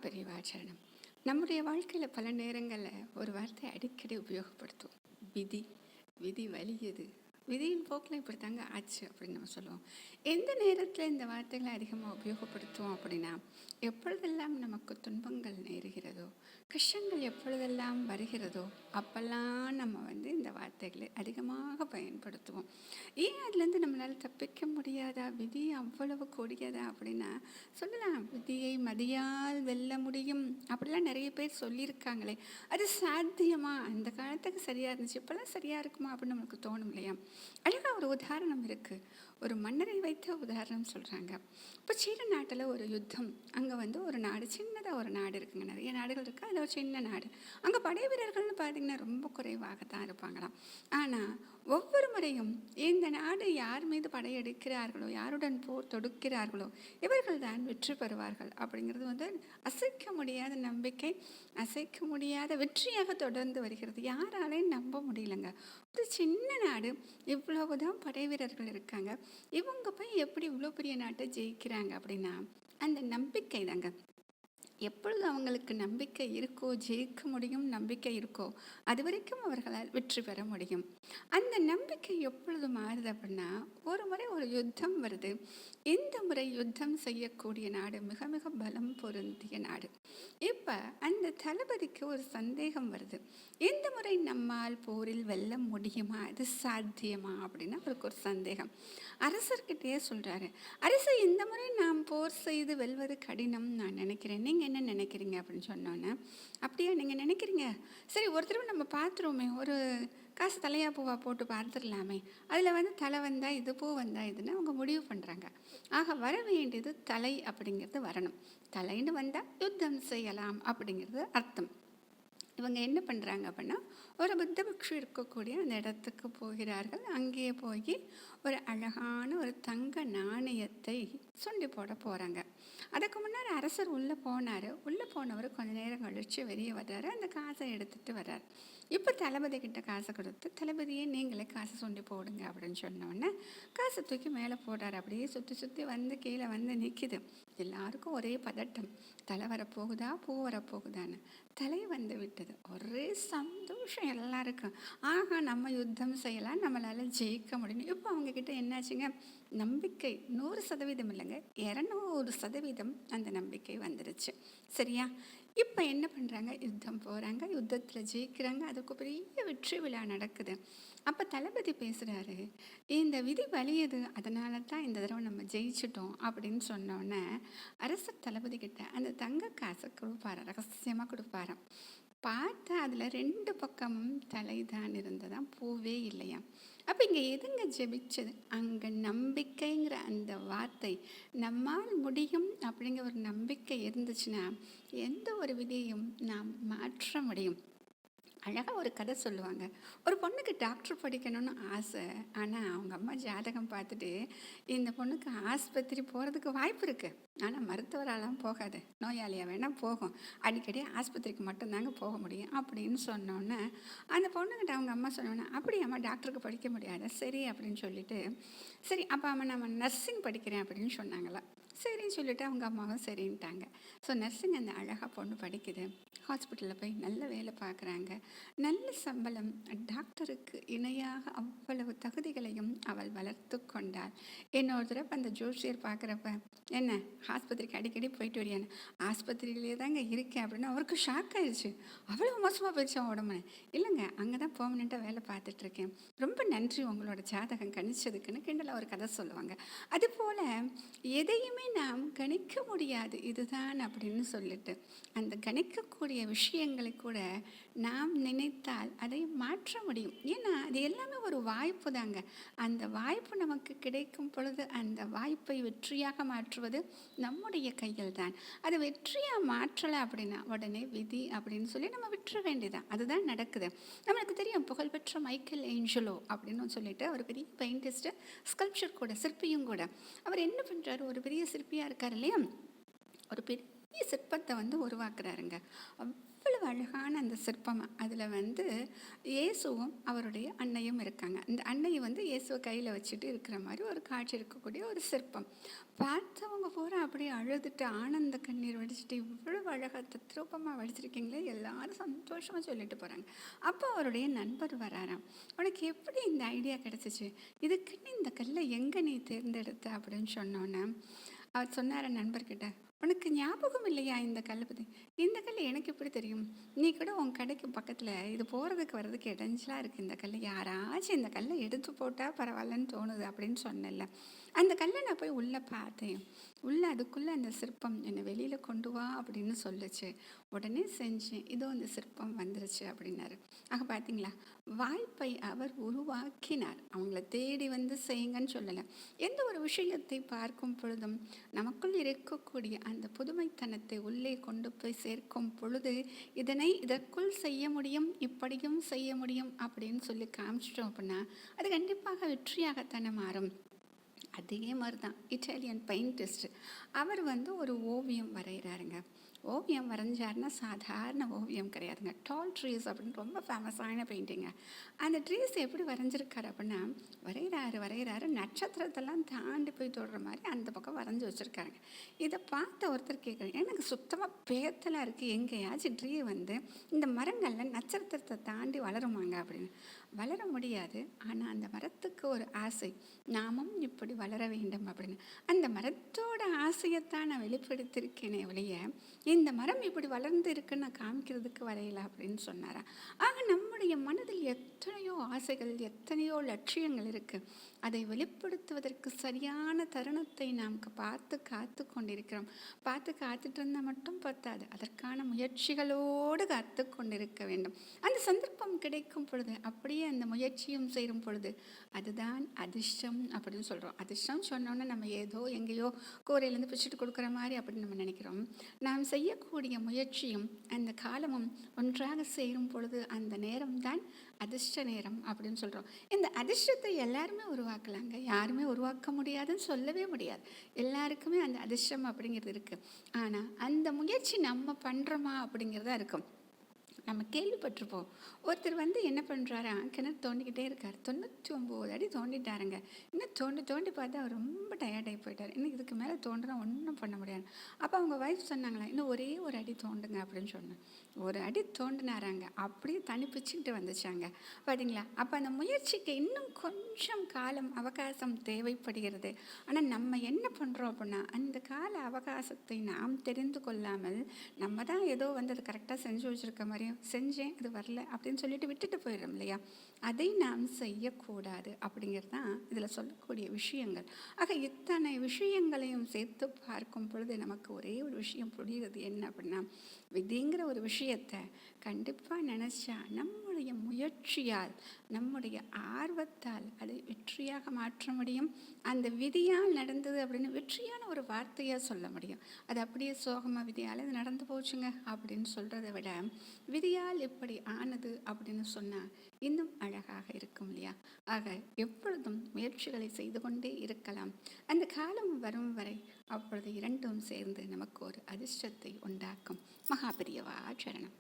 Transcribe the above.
பெரியவாச்சரணம். நம்முடைய வாழ்க்கையில் பல நேரங்களில் ஒரு வார்த்தை அடிக்கடி உபயோகப்படுத்துவோம். விதி. விதி வலியது. விதியின் போக்கில் இப்படி தாங்க ஆச்சு அப்படின்னு நம்ம சொல்லுவோம். எந்த நேரத்தில் இந்த வார்த்தைகளை அதிகமாக உபயோகப்படுத்துவோம் அப்படின்னா, எப்பொழுதெல்லாம் நமக்கு துன்பங்கள் நேருகிறதோ, கஷ்டங்கள் எப்பொழுதெல்லாம் வருகிறதோ, அப்பெல்லாம் நம்ம இந்த வார்த்தைகளை அதிகமாக பயன்படுத்துவோம். ஏன் அதுலேருந்து நம்மளால் தப்பிக்க முடியாதா? விதி அவ்வளவு கொடியதா அப்படின்னா சொல்லலாம். விதியை மதியால் வெல்ல முடியும் அப்படிலாம் நிறைய பேர் சொல்லியிருக்காங்களே, அது சாத்தியமா? அந்த காலத்துக்கு சரியாக இருந்துச்சு, இப்போல்லாம் சரியாக இருக்குமா அப்படின்னு நம்மளுக்கு தோணும் இல்லையா? அழகாக ஒரு உதாரணம் இருக்குது. ஒரு மன்னரை வைத்த உதாரணம் சொல்கிறாங்க. இப்போ சீன நாட்டில் ஒரு யுத்தம். அங்கே ஒரு நாடு, சின்னதாக ஒரு நாடு இருக்குங்க. நிறைய நாடுகள் இருக்குது, அதில் ஒரு சின்ன நாடு. அங்கே படை வீரர்கள்னு பார்த்திங்கன்னா ரொம்ப குறைவாகத்தான் இருப்பாங்களாம். ஆனால் ஒவ்வொரு முறையும் இந்த நாடு யார் மீது படையெடுக்கிறார்களோ, யாருடன் போர் தொடுக்கிறார்களோ, இவர்கள் தான் வெற்றி பெறுவார்கள் அப்படிங்கிறது அசைக்க முடியாத நம்பிக்கை, அசைக்க முடியாத வெற்றியாக தொடர்ந்து வருகிறது. யாராலையும் நம்ப முடியலங்க. ஒரு சின்ன நாடு, இவ்வளவுதான் படை வீரர்கள் இருக்காங்க, இவங்க போய் எப்படி இவ்வளோ பெரிய நாட்டை ஜெயிக்கிறாங்க அப்படின்னா அந்த நம்பிக்கை தாங்க. எப்பொழுது அவங்களுக்கு நம்பிக்கை இருக்கோ, ஜெயிக்க முடியும் நம்பிக்கை இருக்கோ, அது வரைக்கும் அவர்களால் வெற்றி பெற முடியும். அந்த நம்பிக்கை எப்பொழுது மாறுது அப்படின்னா, ஒரு முறை ஒரு யுத்தம் வருது. இந்த முறை யுத்தம் செய்யக்கூடிய நாடு மிக மிக பலம் பொருந்திய நாடு. இப்போ அந்த தளபதிக்கு ஒரு சந்தேகம் வருது. இந்த முறை நம்மால் போரில் வெல்ல முடியுமா, இது சாத்தியமா அப்படின்னு அவருக்கு ஒரு சந்தேகம். அரசர்கிட்டயே சொல்கிறாரு, அரசு, இந்த முறை நாம் போர் செய்து வெல்வது கடினம் நான் நினைக்கிறேன், நீங்கள் என்ன நினைக்கிறீங்க அப்படின்னு சொன்னோன்னே, அப்படியா நீங்கள் நினைக்கிறீங்க, சரி ஒரு தடவை நம்ம பார்த்துருவோமே, ஒரு காசு தலையா பூவா போட்டு பார்த்துடலாமே, அதில் தலை வந்தால் இது, பூ வந்தால் இதுன்னு அவங்க முடிவு பண்ணுறாங்க. ஆக வர வேண்டியது தலை அப்படிங்கிறது வரணும். தலைன்னு வந்தால் யுத்தம் செய்யலாம் அப்படிங்கிறது அர்த்தம். இவங்க என்ன பண்ணுறாங்க அப்படின்னா, ஒரு புத்த பிக்ஷு இருக்கக்கூடிய அந்த இடத்துக்கு போகிறார்கள். அங்கேயே போய் ஒரு அழகான ஒரு தங்க நாணயத்தை சுண்டி போட போகிறாங்க. அதுக்கு முன்னாடி அரசர் உள்ளே போனார். உள்ளே போனவர் கொஞ்ச நேரம் கழித்து வெளியே வர்றாரு. அந்த காசை எடுத்துகிட்டு வர்றார். இப்போ தளபதி கிட்ட காசை கொடுத்து, தளபதியே நீங்களே காசை சுண்டி போடுங்க அப்படின்னு சொன்னோடனே காசை தூக்கி மேலே போடுறாரு. அப்படியே சுற்றி சுற்றி கீழே நிற்கிது. எல்லாருக்கும் ஒரே பதட்டம், தலை வரப்போகுதா, பூ வரப்போகுதான்னு. தலை விட்டது. ஒரே சந்தோஷம் எல்லாருக்கும். ஆக நம்ம யுத்தம் செய்யலாம், நம்மளால் ஜெயிக்க முடியும். இப்போ அவங்கக்கிட்ட என்னாச்சுங்க, நம்பிக்கை 100% இல்லைங்க, 200% அந்த நம்பிக்கை வந்துருச்சு. சரியா? இப்போ என்ன பண்ணுறாங்க, யுத்தம் போகிறாங்க, யுத்தத்தில் ஜெயிக்கிறாங்க, அதுக்கு பெரிய வெற்றி விழா நடக்குது. அப்போ தளபதி பேசுகிறாரு, இந்த விதி வலியது, அதனால தான் இந்த தடவை நம்ம ஜெயிச்சிட்டோம் அப்படின்னு சொன்னோன்னே அரசர் தளபதி கிட்ட அந்த தங்க காசை கொடுப்பாரு, ரகசியமாக கொடுப்பாராம். பார்த்தா அதில் 2 பக்கமும் தலை தான் இருந்ததாம், பூவே இல்லையா. அப்போ இங்கே எதுங்க ஜெபிச்சது? அங்கே நம்பிக்கைங்கிற அந்த வார்த்தை, நம்மால் முடியும் அப்படிங்கிற ஒரு நம்பிக்கை இருந்துச்சுன்னா எந்த ஒரு விதியையும் நாம் மாற்ற முடியும். அழகாக ஒரு கதை சொல்லுவாங்க. ஒரு பொண்ணுக்கு டாக்டர் படிக்கணும்னு ஆசை. ஆனால் அவங்க அம்மா ஜாதகம் பார்த்துட்டு, இந்த பொண்ணுக்கு ஆஸ்பத்திரி போகிறதுக்கு வாய்ப்பு இருக்குது, ஆனால் மருத்துவராலாம் போகாது, நோயாளியாக வேணால் போகும், அடிக்கடி ஆஸ்பத்திரிக்கு மட்டும்தாங்க போக முடியும் அப்படின்னு சொன்னோன்னே அந்த பொண்ணுக்கிட்ட அவங்க அம்மா சொன்னோன்னே, அப்படி அம்மா டாக்டருக்கு படிக்க முடியாது, சரி அப்படின்னு சொல்லிட்டு, சரி அப்போ அம்மா நம்ம நர்சிங் படிக்கிறேன் அப்படின்னு சொன்னாங்களா. சரின்னு சொல்லிவிட்டு அவங்க அம்மாவும் சரின்ட்டாங்க. ஸோ நர்சிங் அந்த அழகாக பொண்ணு படிக்குது, ஹாஸ்பிட்டலில் போய் நல்ல வேலை பார்க்குறாங்க, நல்ல சம்பளம், டாக்டருக்கு இணையாக அவ்வளவு தகுதிகளையும் அவள் வளர்த்து கொண்டாள். இன்னொரு தடவை அந்த ஜோசியர் பார்க்குறப்ப, என்ன ஆஸ்பத்திரிக்கு அடிக்கடி போயிட்டு வரியான்னு, ஆஸ்பத்திரியிலே தாங்க இருக்கேன் அப்படின்னு அவருக்கு ஷாக் ஆயிடுச்சு. அவ்வளோ மோசமாக போயிடுச்சு அவன் உடம்பு. இல்லைங்க, அங்கே தான் பெர்மனெண்ட்டாக வேலை பார்த்துட்ருக்கேன், ரொம்ப நன்றி உங்களோட ஜாதகம் கணிச்சதுக்குன்னு கிண்டலாக ஒரு கதை சொல்லுவாங்க. அதுபோல் எதையுமே நாம் கணிக்க முடியாது இதுதான் அப்படின்னு சொல்லிட்டு, அந்த கணிக்கக்கூடிய விஷயங்களை கூட நாம் நினைத்தால் அதை மாற்ற முடியும். ஏன்னா அது எல்லாமே ஒரு வாய்ப்பு தாங்க. அந்த வாய்ப்பு நமக்கு கிடைக்கும் பொழுது அந்த வாய்ப்பை வெற்றியாக மாற்றுவது நம்முடைய கையில் தான். அதை வெற்றியாக மாற்றலை அப்படின்னா உடனே விதி அப்படின்னு சொல்லி நம்ம விட்டுற வேண்டியதான். அதுதான் நடக்குது. நம்மளுக்கு தெரியும், புகழ்பெற்ற மைக்கேல் ஏஞ்சலோ அப்படின்னு சொல்லிட்டு ஒரு பெரிய பெயிண்டிஸ்ட்டு, ஸ்கல்ப்சர் கூட, சிற்பியும் கூட. அவர் என்ன பண்ணுறாரு, ஒரு பெரிய சிற்பியாக இருக்கார் இல்லையா, ஒரு பெரிய சிற்பத்தை உருவாக்குறாருங்க. அவ்வளவு அழகான அந்த சிற்பம். அதில் வந்து இயேசுவும் அவருடைய அன்னையும் இருக்காங்க. அந்த அன்னையை வந்து இயேசுவை கையில் வச்சுட்டு இருக்கிற மாதிரி ஒரு காட்சி இருக்கக்கூடிய ஒரு சிற்பம். பார்த்தவங்க பூரா அப்படியே அழுதுட்டு ஆனந்த கண்ணீர் வடிச்சிட்டு, இவ்வளவு அழகாக தத்ரூபமாக வடிச்சிருக்கீங்களே, எல்லாரும் சந்தோஷமாக சொல்லிட்டு போகிறாங்க. அப்போ அவருடைய நண்பர் வராராம். உனக்கு எப்படி இந்த ஐடியா கிடச்சிச்சு, இதுக்குன்னு இந்த கல்லை எங்கே நீ தேர்ந்தெடுத்த அப்படின்னு சொன்னோன்னே அவர் சொன்னார் நண்பர்கிட்ட, உனக்கு ஞாபகம் இல்லையா இந்த கல்லை பற்றி? இந்த கல் எனக்கு எப்படி தெரியும்? நீ கூட உன் கடைக்கு பக்கத்தில் இது போகிறதுக்கு வர்றதுக்கு இடைஞ்சலாக இருக்குது, இந்த கல் யாராச்சும் இந்த கல்லை எடுத்து போட்டால் பரவாயில்லன்னு தோணுது அப்படின்னு சொன்னேன்ல. அந்த கல்லை நான் போய் உள்ளே பார்த்தேன். உள்ளே அதுக்குள்ளே அந்த சிற்பம் என்னை வெளியில் கொண்டு வா அப்படின்னு சொல்லுச்சு. உடனே செஞ்சேன், இதோ இந்த சிற்பம் வந்துருச்சு அப்படின்னாரு. ஆக பார்த்தீங்களா, வாய்ப்பை அவர் உருவாக்கினார். அவங்கள தேடி வந்து செய்யுங்கன்னு சொல்லலை. எந்த ஒரு விஷயத்தை பார்க்கும் பொழுதும் நமக்குள் இருக்கக்கூடிய அந்த புதுமைத்தனத்தை உள்ளே கொண்டு போய் சேர்க்கும் பொழுது, இதற்குள் செய்ய முடியும், இப்படியும் செய்ய முடியும் அப்படின்னு சொல்லி காமிச்சிட்டோம் அப்படின்னா அது கண்டிப்பாக வெற்றியாகத்தானே மாறும். அதே மாதிரி தான் இட்டாலியன் பெயிண்டிஸ்ட். அவர் வந்து ஒரு ஓவியம் வரைகிறாருங்க. ஓவியம் வரைஞ்சாருன்னா சாதாரண ஓவியம் கிடையாதுங்க. டால் ட்ரீஸ் அப்படின்னு ரொம்ப ஃபேமஸான பெயிண்டிங்க. அந்த ட்ரீஸ் எப்படி வரைஞ்சிருக்காரு அப்படின்னா, வரைகிறாரு நட்சத்திரத்தெல்லாம் தாண்டி போய் தொடுற மாதிரி அந்த பக்கம் வரைஞ்சி வச்சுருக்காருங்க. இதை பார்த்த ஒருத்தர் கேட்குறாங்க, எனக்கு சுத்தமாக பேத்தலாக இருக்குது, எங்கேயாச்சும் ட்ரீ வந்து இந்த மரங்களில் நட்சத்திரத்தை தாண்டி வளருமாங்க அப்படின்னு. வளர முடியாது. ஆனால் அந்த மரத்துக்கு ஒரு ஆசை, நாமும் இப்படி வளர வேண்டும் அப்படின்னு. அந்த மரத்தோட ஆசையைத்தான் நான் வெளிப்படுத்தியிருக்கேனே ஒழிய இந்த மரம் இப்படி வளர்ந்து இருக்குன்னு நான் காமிக்கிறதுக்கு வரையலை அப்படின்னு சொன்னாரா. ஆக நம்முடைய மனதில் எத்தனையோ ஆசைகள், எத்தனையோ லட்சியங்கள் இருக்குது. அதை வெளிப்படுத்துவதற்கு சரியான தருணத்தை நாம் பார்த்து காத்து கொண்டிருக்கிறோம். பார்த்து காத்துட்டு இருந்தால் மட்டும் பத்தாது, அதற்கான முயற்சிகளோடு காத்து கொண்டிருக்க வேண்டும். அந்த சந்தர்ப்பம் கிடைக்கும் பொழுது அப்படியே அந்த முயற்சியும் செய்யும் பொழுது அதுதான் அதிர்ஷ்டம் அப்படின்னு சொல்கிறோம். அதிர்ஷ்டம் சொன்னோன்னே நம்ம ஏதோ எங்கேயோ கூரையிலேருந்து பிடிச்சிட்டு கொடுக்குற மாதிரி அப்படின்னு நம்ம நினைக்கிறோம். நாம் செய்யக்கூடிய முயற்சியும் அந்த காலமும் ஒன்றாக சேரும் பொழுது அந்த நேரம் தான் அதிர்ஷ்ட நேரம் அப்படின்னு சொல்கிறோம். இந்த அதிர்ஷ்டத்தை எல்லாருமே உருவாக்கலாங்க, யாருமே உருவாக்க முடியாதுன்னு சொல்லவே முடியாது. எல்லாருக்குமே அந்த அதிர்ஷ்டம் அப்படிங்கிறது இருக்குது. ஆனால் அந்த முயற்சி நம்ம பண்ணுறோமா அப்படிங்கிறதா இருக்கும். நம்ம கேள்விப்பட்டிருப்போம், ஒருத்தர் வந்து என்ன பண்ணுறாரா, கிணறு தோண்டிக்கிட்டே இருக்கார். 99 அடி தோண்டிட்டாருங்க. இன்னும் தோண்டி தோண்டி பார்த்தா அவர் ரொம்ப டயர்டாகி போயிட்டார். இன்னும் இதுக்கு மேலே தோண்டினா ஒன்றும் பண்ண முடியாது. அப்போ அவங்க ஒய்ஃப் சொன்னாங்களா, இன்னும் ஒரே ஒரு அடி தோண்டுங்க அப்படின்னு சொன்னேன். ஒரு அடி தோண்டினாராங்க, அப்படியே தண்ணி பிச்சுக்கிட்டு வந்துச்சாங்க. பார்த்தீங்களா? அப்போ அந்த முயற்சிக்கு இன்னும் கொஞ்சம் காலம் அவகாசம் தேவைப்படுகிறது. ஆனால் நம்ம என்ன பண்ணுறோம் அப்படின்னா, அந்த கால அவகாசத்தை நாம் தெரிந்து கொள்ளாமல் நம்ம தான் ஏதோ வந்து அது கரெக்டாக செஞ்சு வச்சுருக்க மாதிரியும் செஞ்சேன், அது வரல அப்படின்னு சொல்லிட்டு விட்டுட்டு போயிடும் இல்லையா. அதை நாம் செய்யக்கூடாது அப்படிங்கிறது தான் இதில் சொல்லக்கூடிய விஷயங்கள். ஆக இத்தனை விஷயங்களையும் சேர்த்து பார்க்கும் பொழுது நமக்கு ஒரே ஒரு விஷயம் புரிகிறது, என்ன அப்படின்னா, விதிங்கிற ஒரு விஷயத்தை கண்டிப்பாக நினச்சா நம்முடைய முயற்சியால், நம்முடைய ஆர்வத்தால் அதை வெற்றியாக மாற்ற முடியும். அந்த விதியால் நடந்தது அப்படின்னு வெற்றியான ஒரு வார்த்தையாக சொல்ல முடியும். அது அப்படியே சோகமாக விதியால் இது நடந்து போச்சுங்க அப்படின்னு சொல்கிறத விட, விதியால் இப்படி ஆனது அப்படின்னு சொன்னால் இன்னும் அழகாக இருக்கும் இல்லையா. ஆக எப்பொழுதும் முயற்சிகளை செய்து கொண்டே இருக்கலாம். அந்த காலம் வரும் வரை அப்பொழுது இரண்டும் சேர்ந்து நமக்கு ஒரு அதிர்ஷ்டத்தை உண்டாக்கும். மகாபெரியவா சரணம்.